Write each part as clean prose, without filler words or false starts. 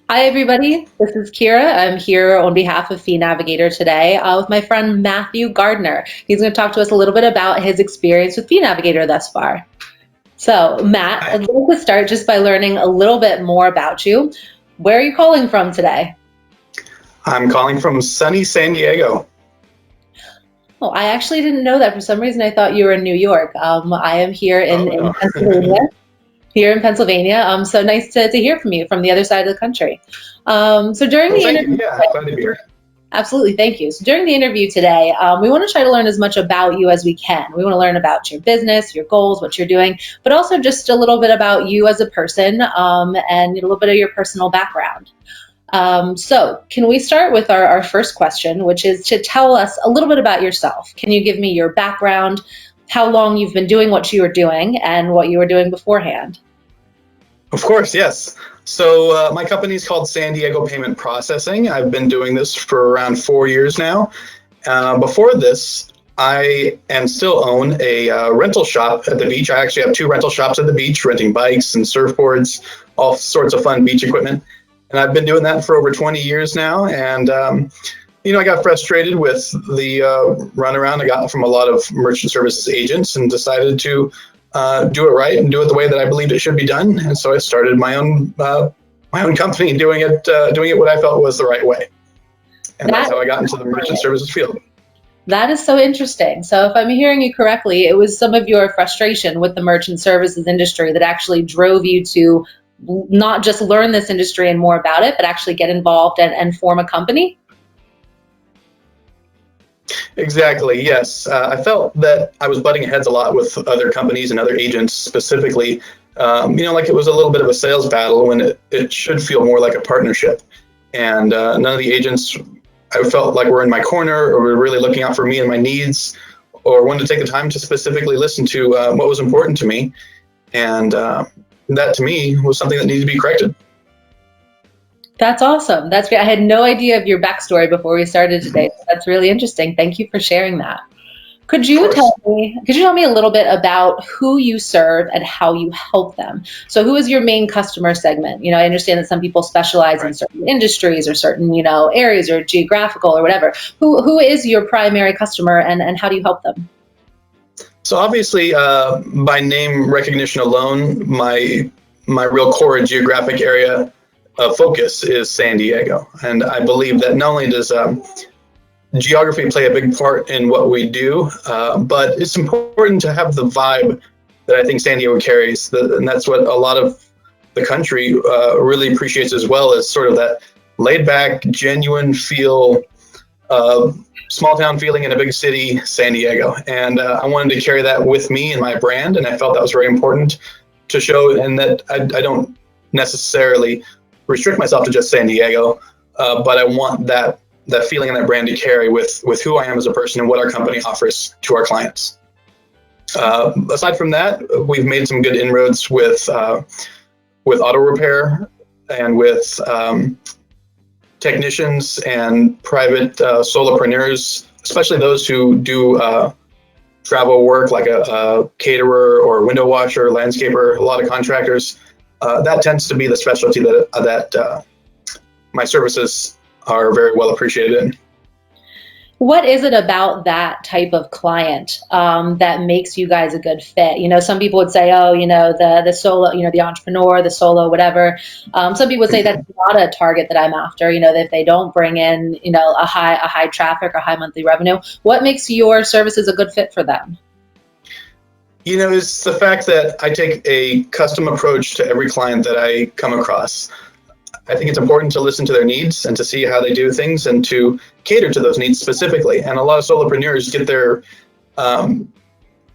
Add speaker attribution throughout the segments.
Speaker 1: Hi, everybody. This is Kira. I'm here on behalf of Fee Navigator today with my friend Matthew Gardner. He's going to talk to us a little bit about his experience with Fee Navigator thus far. So, Matt,
Speaker 2: Hi,
Speaker 1: I'd like to start just by learning a little bit more about you. Where are you calling from today?
Speaker 2: I'm calling from sunny San Diego.
Speaker 1: Oh, I actually didn't know that. For some reason, I thought you were in New York. I am here
Speaker 2: Oh,
Speaker 1: in
Speaker 2: no.
Speaker 1: Pennsylvania. Here in Pennsylvania. So nice to hear from you from the other side of the country. So during
Speaker 2: Well,
Speaker 1: the
Speaker 2: thank you.
Speaker 1: interview,
Speaker 2: Yeah, glad to be here.
Speaker 1: absolutely, thank you. So during the interview today, we want to try to learn as much about you as we can. We want to learn about your business, your goals, what you're doing, but also just a little bit about you as a person and a little bit of your personal background. So can we start with our first question, which is to tell us a little bit about yourself. Can you give me your background, how long you've been doing what you were doing, and what you were doing beforehand?
Speaker 2: Of course, yes. So my company is called San Diego Payment Processing. I've been doing this for around 4 years now. Before this, I and still own a rental shop at the beach. I actually have two rental shops at the beach, renting bikes and surfboards, all sorts of fun beach equipment. And I've been doing that for over 20 years now. And I got frustrated with the runaround I got from a lot of merchant services agents and decided to do it right and do it the way that I believed it should be done. And so I started my own company, doing it what I felt was the right way. And that's
Speaker 1: That
Speaker 2: how I got into the merchant services field.
Speaker 1: That is so interesting. So, if I'm hearing you correctly, it was some of your frustration with the merchant services industry that actually drove you to not just learn this industry and more about it, but actually get involved and form a company.
Speaker 2: Exactly. Yes, I felt that I was butting heads a lot with other companies and other agents specifically. Like it was a little bit of a sales battle when it should feel more like a partnership. And none of the agents I felt like were in my corner or were really looking out for me and my needs, or wanted to take the time to specifically listen to what was important to me. And that to me was something that needed to be corrected.
Speaker 1: That's awesome. That's great. I had no idea of your backstory before we started today. So that's really interesting. Thank you for sharing that. Could
Speaker 2: Of
Speaker 1: you tell
Speaker 2: course.
Speaker 1: me, could you tell me a little bit about who you serve and how you help them? So who is your main customer segment? I understand that some people specialize in
Speaker 2: Right.
Speaker 1: certain industries or certain, areas or geographical or whatever. Who is your primary customer and how do you help them?
Speaker 2: So obviously, by name recognition alone, my real core geographic area of focus is San Diego, and I believe that not only does geography play a big part in what we do, but it's important to have the vibe that I think San Diego carries, and that's what a lot of the country really appreciates as well, as sort of that laid back, genuine feel, uh, small town feeling in a big city, San Diego. And I wanted to carry that with me in my brand, and I felt that was very important to show, and that I don't necessarily restrict myself to just San Diego, but I want that feeling and that brand to carry with who I am as a person and what our company offers to our clients. Aside from that, we've made some good inroads with auto repair and with technicians and private solopreneurs, especially those who do travel work like a caterer or window washer, landscaper, a lot of contractors. That tends to be the specialty that my services are very well appreciated in.
Speaker 1: What is it about that type of client that makes you guys a good fit? Some people would say, oh, the solo, the entrepreneur, the solo, whatever. Some people would say that's not a target that I'm after. That if they don't bring in, a high traffic or high monthly revenue, what makes your services a good fit for them?
Speaker 2: It's the fact that I take a custom approach to every client that I come across. I think it's important to listen to their needs and to see how they do things and to cater to those needs specifically. And a lot of solopreneurs get their,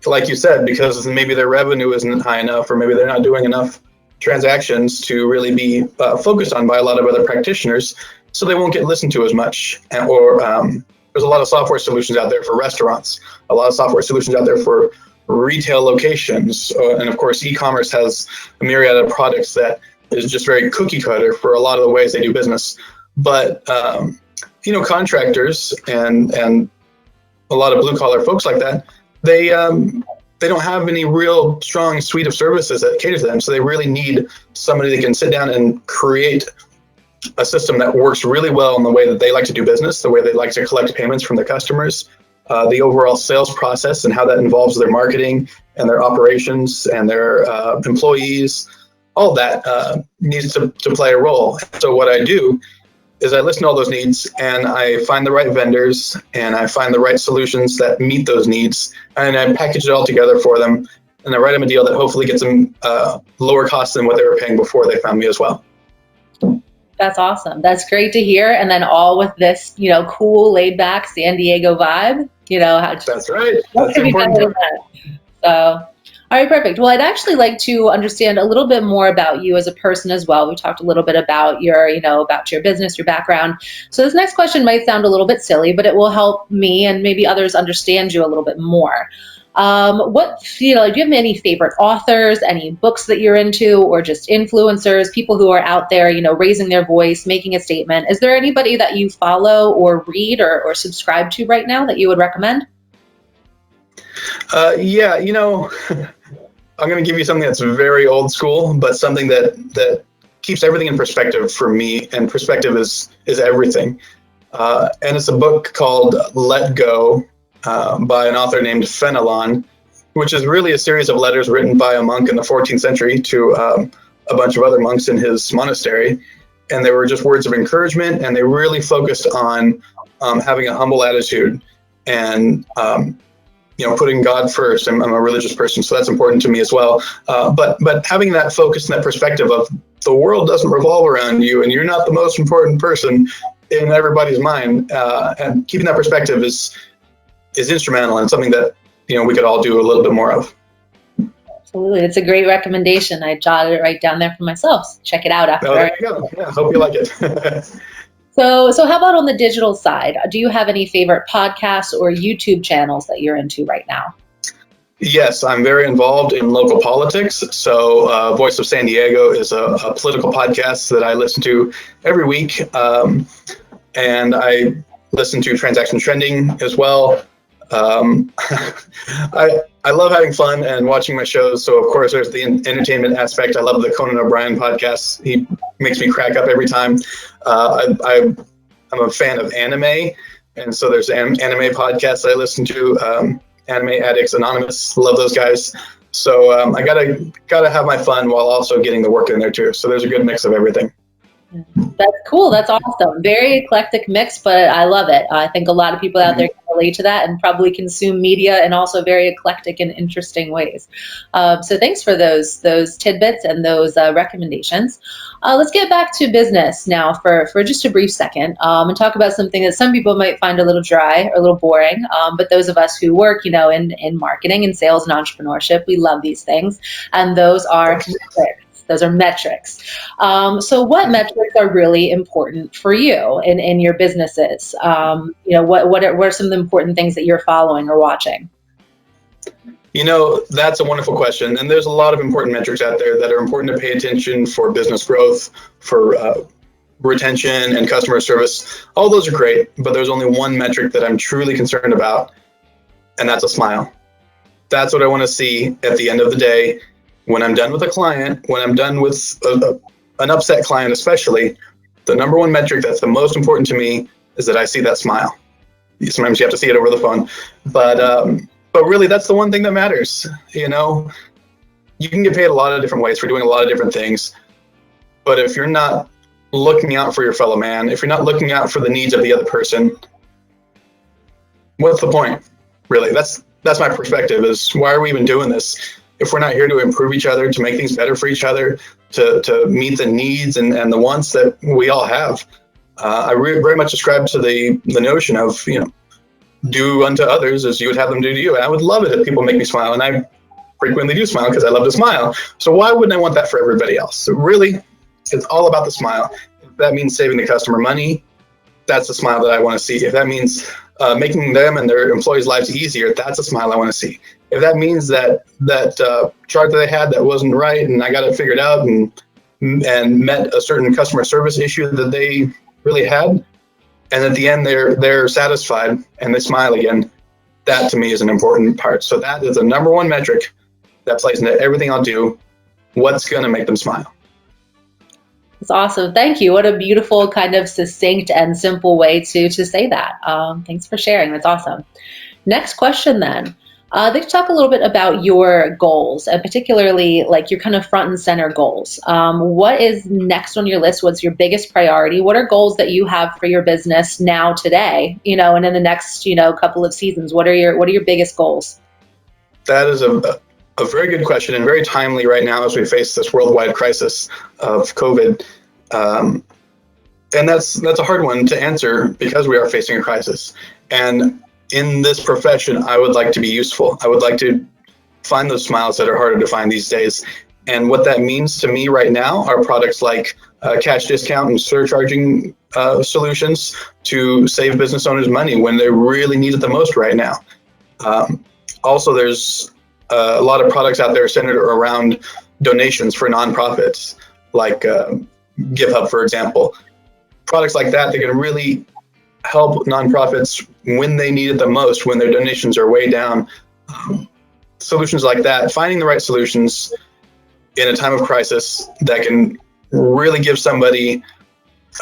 Speaker 2: like you said, because maybe their revenue isn't high enough, or maybe they're not doing enough transactions to really be focused on by a lot of other practitioners. So they won't get listened to as much. Or there's a lot of software solutions out there for restaurants, a lot of software solutions out there for retail locations. And of course, e-commerce has a myriad of products that is just very cookie cutter for a lot of the ways they do business. But contractors and a lot of blue collar folks like that, they don't have any real strong suite of services that cater to them. So they really need somebody that can sit down and create a system that works really well in the way that they like to do business, the way they like to collect payments from their customers, the overall sales process and how that involves their marketing and their operations and their employees. All that needs to play a role. So what I do is I listen to all those needs and I find the right vendors and I find the right solutions that meet those needs, and I package it all together for them, and I write them a deal that hopefully gets them lower cost than what they were paying before they found me as well.
Speaker 1: That's awesome. That's great to hear. And then all with this, cool, laid back San Diego vibe.
Speaker 2: That's right.
Speaker 1: What could be better than that? So, all right, perfect. Well, I'd actually like to understand a little bit more about you as a person as well. We talked a little bit about about your business, your background. So this next question might sound a little bit silly, but it will help me and maybe others understand you a little bit more. Do you have any favorite authors, any books that you're into, or just influencers, people who are out there, raising their voice, making a statement? Is there anybody that you follow or read or subscribe to right now that you would recommend?
Speaker 2: Yeah, I'm going to give you something that's very old school, but something that keeps everything in perspective for me, and perspective is everything. And it's a book called Let Go, by an author named Fenelon, which is really a series of letters written by a monk in the 14th century to a bunch of other monks in his monastery. And they were just words of encouragement, and they really focused on having a humble attitude and putting God first. I'm a religious person, so that's important to me as well. But having that focus and that perspective of the world doesn't revolve around you, and you're not the most important person in everybody's mind. And keeping that perspective is instrumental, and something that we could all do a little bit more of.
Speaker 1: Absolutely, it's a great recommendation. I jotted it right down there for myself. So check it out after.
Speaker 2: Oh, there you go. Yeah, hope you like it.
Speaker 1: So how about on the digital side? Do you have any favorite podcasts or YouTube channels that you're into right now?
Speaker 2: Yes, I'm very involved in local politics. So Voice of San Diego is a political podcast that I listen to every week, and I listen to Transaction Trending as well. I love having fun and watching my shows. So of course there's the entertainment aspect. I love the Conan O'Brien podcast. He makes me crack up every time. I'm a fan of anime, and so there's anime podcasts I listen to. Anime Addicts Anonymous, love those guys. So I gotta have my fun while also getting the work in there too. So there's a good mix of everything.
Speaker 1: That's cool. That's awesome. Very eclectic mix, but I love it. I think a lot of people out there can relate to that and probably consume media in also very eclectic and interesting ways. So thanks for those tidbits and those recommendations. Let's get back to business now for just a brief second, and talk about something that some people might find a little dry or a little boring. But those of us who work, in marketing and sales and entrepreneurship, we love these things, and those are metrics. Those are metrics. So what metrics are really important for you in your businesses? What are some of the important things that you're following or watching?
Speaker 2: That's a wonderful question. And there's a lot of important metrics out there that are important to pay attention for business growth, for retention and customer service. All those are great, but there's only one metric that I'm truly concerned about, and that's a smile. That's what I want to see at the end of the day. When I'm done with a client, when I'm done with an upset client especially, the number one metric that's the most important to me is that I see that smile. Sometimes you have to see it over the phone, but really that's the one thing that matters. You can get paid a lot of different ways for doing a lot of different things, but if you're not looking out for your fellow man, if you're not looking out for the needs of the other person, what's the point? Really, that's my perspective, is why are we even doing this? If we're not here to improve each other, to make things better for each other, to meet the needs and the wants that we all have. I very much subscribe to the notion of, do unto others as you would have them do to you. And I would love it if people make me smile, and I frequently do smile because I love to smile. So why wouldn't I want that for everybody else? So really, it's all about the smile. If that means saving the customer money, that's the smile that I want to see. If that means making them and their employees' lives easier, that's a smile I want to see. If that means that chart that they had that wasn't right and I got it figured out and met a certain customer service issue that they really had, and at the end they're satisfied and they smile again, that to me is an important part. So that is the number one metric that plays into everything I'll do. What's going to make them smile?
Speaker 1: That's awesome. Thank you. What a beautiful, kind of succinct and simple way to say that. Thanks for sharing. That's awesome. Next question then. I'd like to talk a little bit about your goals, and particularly like your kind of front and center goals. What is next on your list? What's your biggest priority? What are goals that you have for your business now today, and in the next, couple of seasons? What are your biggest goals?
Speaker 2: That is a very good question, and very timely right now as we face this worldwide crisis of COVID. And that's a hard one to answer because we are facing a crisis. And in this profession, I would like to be useful. I would like to find those smiles that are harder to find these days. And what that means to me right now are products like cash discount and surcharging solutions to save business owners money when they really need it the most right now. Also, there's a lot of products out there centered around donations for nonprofits, like GiveHub, for example. Products like that can really help nonprofits when they need it the most, when their donations are way down. Solutions like that, finding the right solutions in a time of crisis that can really give somebody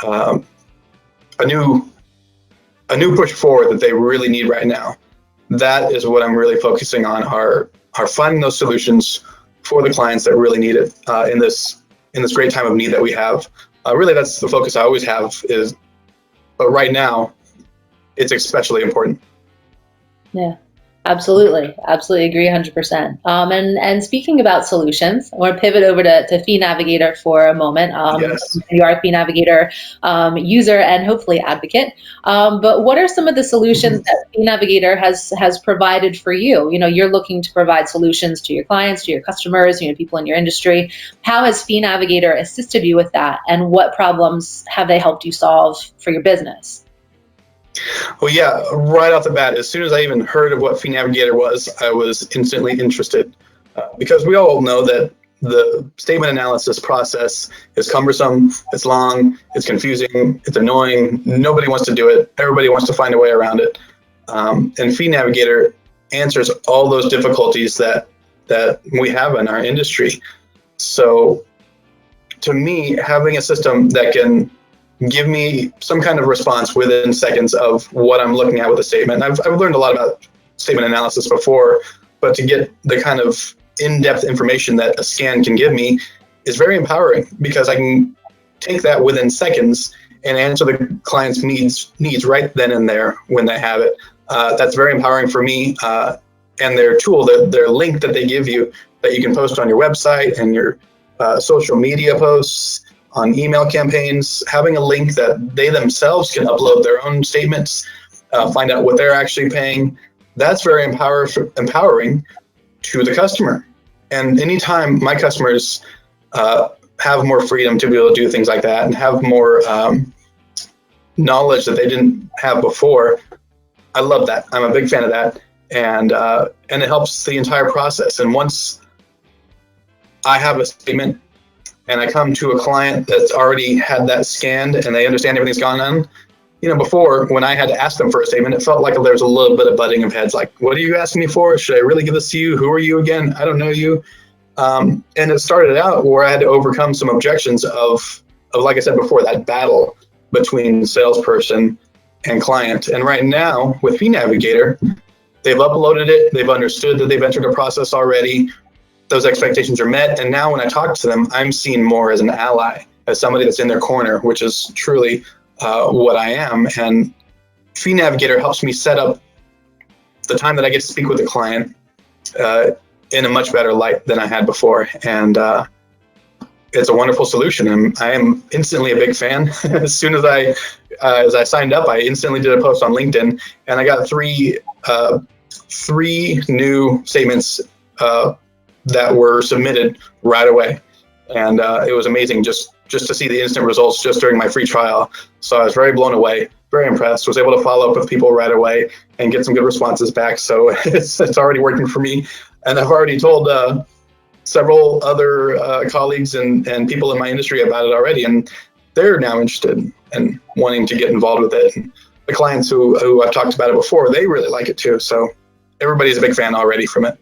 Speaker 2: a new push forward that they really need right now. That is what I'm really focusing on, are finding those solutions for the clients that really need it in this great time of need that we have. Really, that's the focus I always have but right now, it's especially important.
Speaker 1: Yeah, absolutely. Absolutely agree 100%. And speaking about solutions, I want to pivot over to Fee Navigator for a moment.
Speaker 2: Yes.
Speaker 1: You are a Fee Navigator user and hopefully advocate. But what are some of the solutions that Fee Navigator has provided for you? You're looking to provide solutions to your clients, to your customers, people in your industry. How has Fee Navigator assisted you with that? And what problems have they helped you solve for your business?
Speaker 2: Well, yeah, right off the bat, as soon as I even heard of what Fee Navigator was, I was instantly interested because we all know that the statement analysis process is cumbersome, it's long, it's confusing, it's annoying. Nobody wants to do it. Everybody wants to find a way around it. And Fee Navigator answers all those difficulties that we have in our industry. So to me, having a system that can give me some kind of response within seconds of what I'm looking at with a statement. I've learned a lot about statement analysis before, but to get the kind of in-depth information that a scan can give me is very empowering because I can take that within seconds and answer the client's needs right then and there when they have it. That's very empowering for me. And their tool, their link that they give you that you can post on your website and your social media posts, on email campaigns, having a link that they themselves can upload their own statements, find out what they're actually paying. That's very empowering to the customer. And anytime my customers have more freedom to be able to do things like that and have more knowledge that they didn't have before, I love that. I'm a big fan of that. And it helps the entire process. And once I have a statement and I come to a client that's already had that scanned and they understand everything's gone on. Before, when I had to ask them for a statement, it felt like there was a little bit of butting of heads, like, what are you asking me for? Should I really give this to you? Who are you again? I don't know you. And it started out where I had to overcome some objections of like I said before, that battle between salesperson and client. And right now with Fee Navigator, they've uploaded it. They've understood that they've entered a process already. Those expectations are met. And now when I talk to them, I'm seen more as an ally, as somebody that's in their corner, which is truly what I am. And Fee Navigator helps me set up the time that I get to speak with the client in a much better light than I had before. And it's a wonderful solution. And I am instantly a big fan. As soon as I signed up, I instantly did a post on LinkedIn and I got three new statements that were submitted right away. And it was amazing just to see the instant results just during my free trial. So I was very blown away, very impressed, was able to follow up with people right away and get some good responses back. So it's already working for me. And I've already told several other colleagues and people in my industry about it already. And they're now interested and wanting to get involved with it. And the clients who I've talked about it before, they really like it too. So everybody's a big fan already from it.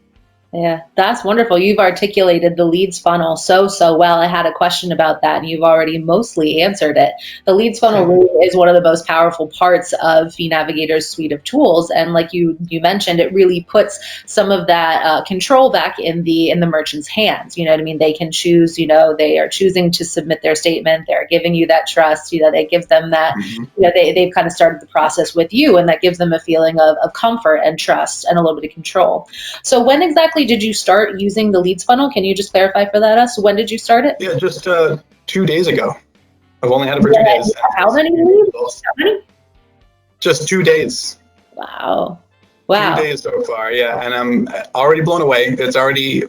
Speaker 1: Yeah, that's wonderful. You've articulated the leads funnel so well. I had a question about that, and you've already mostly answered it. The leads funnel really is one of the most powerful parts of Fee Navigator's suite of tools, and like you mentioned, it really puts some of that control back in the merchant's hands. You know what I mean? They can choose. You know, they are choosing to submit their statement. They're giving you that trust. You know, they give them that.
Speaker 2: Mhm.
Speaker 1: You know, they've kind of started the process with you, and that gives them a feeling of comfort and trust and a little bit of control. So when exactly did you start using the leads funnel? Can you just clarify for that us? When did you start it?
Speaker 2: Yeah, just 2 days ago. I've only had it for
Speaker 1: Yeah,
Speaker 2: 2 days.
Speaker 1: how many leads? How many?
Speaker 2: Just 2 days.
Speaker 1: Wow.
Speaker 2: 2 days so far, yeah, and I'm already blown away. It's already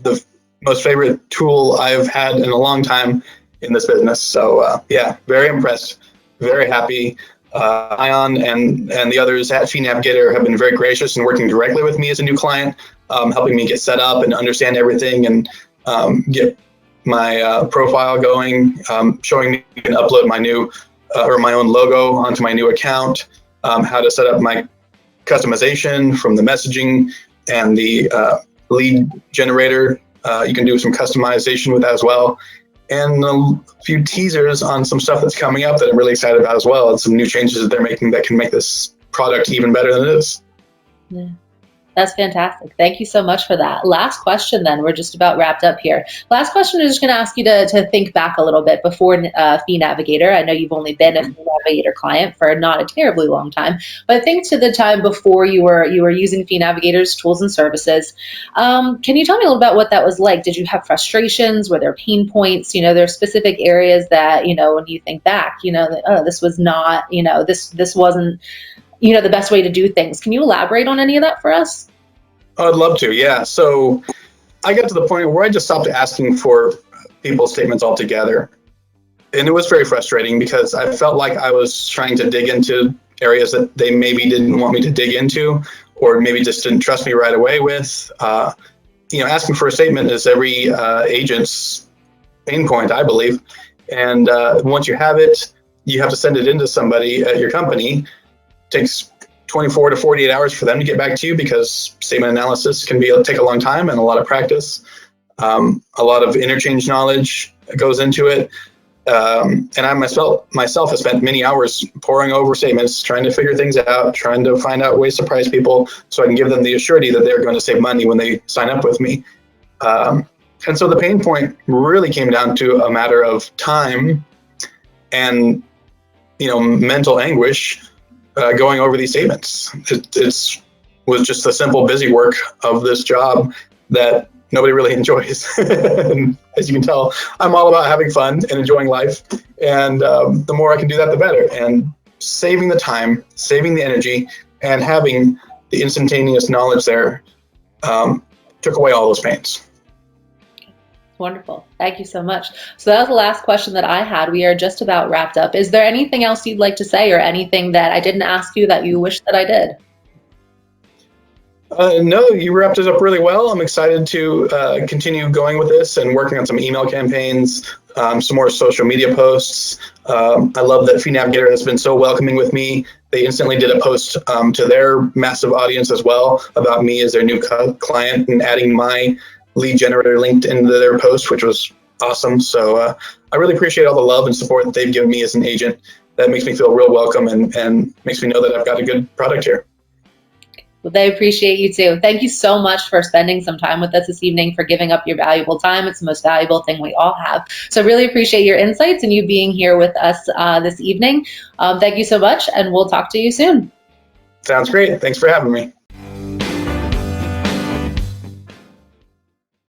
Speaker 2: the most favorite tool I've had in a long time in this business. So yeah, very impressed, very happy. Ion and the others at Fee Navigator have been very gracious in working directly with me as a new client, helping me get set up and understand everything and get my profile going, showing me I can upload my new or my own logo onto my new account, how to set up my customization from the messaging and the lead generator. You can do some customization with that as well. And a few teasers on some stuff that's coming up that I'm really excited about as well, and some new changes that they're making that can make this product even better than it is.
Speaker 1: Yeah. That's fantastic. Thank you so much for that. Last question then. We're just about wrapped up here. Last question, I'm just going to ask you to think back a little bit before Fee Navigator. I know you've only been a Fee Navigator client for not a terribly long time, but think to the time before you were using Fee Navigator's tools and services. Can you tell me a little about what that was like? Did you have frustrations? Were there pain points? You know, there are specific areas that, you know, when you think back, you know, that, oh, this was not, you know, this wasn't, you know, the best way to do things. Can you elaborate on any of that for us?
Speaker 2: I'd love to, yeah. So I got to the point where I just stopped asking for people's statements altogether. And it was very frustrating because I felt like I was trying to dig into areas that they maybe didn't want me to dig into, or maybe just didn't trust me right away with. You know, asking for a statement is every agent's pain point, I believe. And once you have it, you have to send it into somebody at your company. It takes 24 to 48 hours for them to get back to you because statement analysis can take a long time and a lot of practice. A lot of interchange knowledge goes into it. And I myself have spent many hours poring over statements, trying to figure things out, trying to find out ways to surprise people so I can give them the assurity that they're going to save money when they sign up with me. And so the pain point really came down to a matter of time and, you know, mental anguish going over these statements. It was just the simple busy work of this job that nobody really enjoys. And as you can tell, I'm all about having fun and enjoying life. And the more I can do that, the better. And saving the time, saving the energy, and having the instantaneous knowledge there took away all those pains.
Speaker 1: Wonderful. Thank you so much. So that was the last question that I had. We are just about wrapped up. Is there anything else you'd like to say or anything that I didn't ask you that you wish that I did?
Speaker 2: No, you wrapped it up really well. I'm excited to continue going with this and working on some email campaigns, some more social media posts. I love that Fee Navigator has been so welcoming with me. They instantly did a post to their massive audience as well about me as their new client and adding my lead generator linked into their post, which was awesome. So I really appreciate all the love and support that they've given me as an agent. That makes me feel real welcome and makes me know that I've got a good product here.
Speaker 1: Well, they appreciate you too. Thank you so much for spending some time with us this evening, for giving up your valuable time. It's the most valuable thing we all have. So really appreciate your insights and you being here with us this evening. Thank you so much, and we'll talk to you soon.
Speaker 2: Sounds great. Thanks for having me.